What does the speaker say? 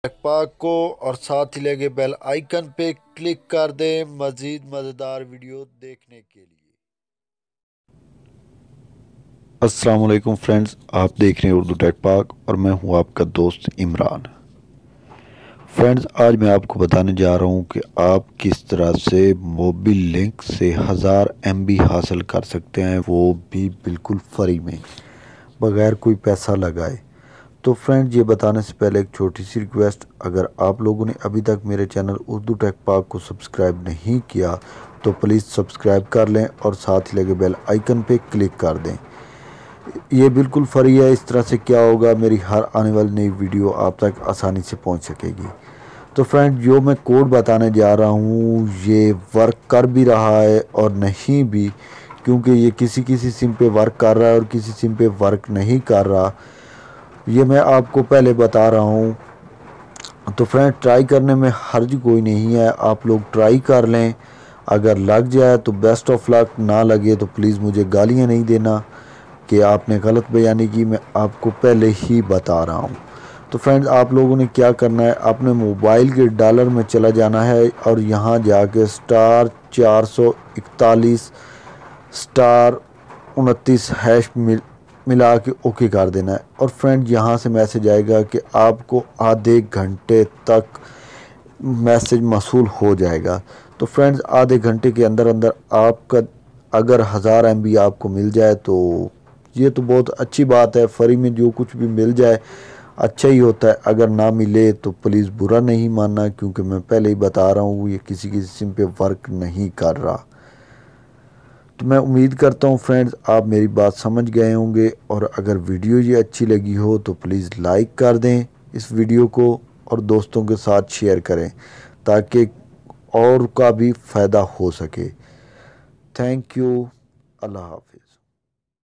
पाक को और साथ ही लगे बेल आइकन पे क्लिक कर दें मज़ीद मज़ेदार वीडियो देखने के लिए। अस्सलाम वालेकुम फ्रेंड्स, आप देख रहे हैं उर्दू टेक पाक और मैं हूं आपका दोस्त इमरान। फ्रेंड्स, आज मैं आपको बताने जा रहा हूं कि आप किस तरह से मोबिल लिंक से 1000 MB हासिल कर सकते हैं, वो भी बिल्कुल फ्री में, बगैर कोई पैसा लगाए। तो फ्रेंड्स, ये बताने से पहले एक छोटी सी रिक्वेस्ट, अगर आप लोगों ने अभी तक मेरे चैनल उर्दू टेक पाक को सब्सक्राइब नहीं किया तो प्लीज़ सब्सक्राइब कर लें और साथ ही लगे बेल आइकन पे क्लिक कर दें। ये बिल्कुल फ्री है। इस तरह से क्या होगा, मेरी हर आने वाली नई वीडियो आप तक आसानी से पहुंच सकेगी। तो फ्रेंड, जो मैं कोड बताने जा रहा हूँ ये वर्क कर भी रहा है और नहीं भी, क्योंकि ये किसी किसी सिम पे वर्क कर रहा है और किसी सिम पे वर्क नहीं कर रहा। ये मैं आपको पहले बता रहा हूँ। तो फ्रेंड, ट्राई करने में हर्ज कोई नहीं है, आप लोग ट्राई कर लें। अगर लग जाए तो बेस्ट ऑफ लक, ना लगे तो प्लीज़ मुझे गालियाँ नहीं देना कि आपने गलत बयानी की, मैं आपको पहले ही बता रहा हूँ। तो फ्रेंड्स, आप लोगों ने क्या करना है, अपने मोबाइल के डॉलर में चला जाना है और यहाँ जाके *441 *29 मिला के ओके कर देना है। और फ्रेंड, यहाँ से मैसेज आएगा कि आपको आधे घंटे तक मैसेज मौसूल हो जाएगा। तो फ्रेंड्स, आधे घंटे के अंदर अंदर आपका अगर 1000 MB आपको मिल जाए तो ये तो बहुत अच्छी बात है। फ्री में जो कुछ भी मिल जाए अच्छा ही होता है। अगर ना मिले तो प्लीज़ बुरा नहीं मानना, क्योंकि मैं पहले ही बता रहा हूँ ये किसी किसी सिम पे वर्क नहीं कर रहा। तो मैं उम्मीद करता हूँ फ्रेंड्स आप मेरी बात समझ गए होंगे, और अगर वीडियो ये अच्छी लगी हो तो प्लीज़ लाइक कर दें इस वीडियो को और दोस्तों के साथ शेयर करें ताकि और का भी फ़ायदा हो सके। Thank you. अल्लाह हाफिज़।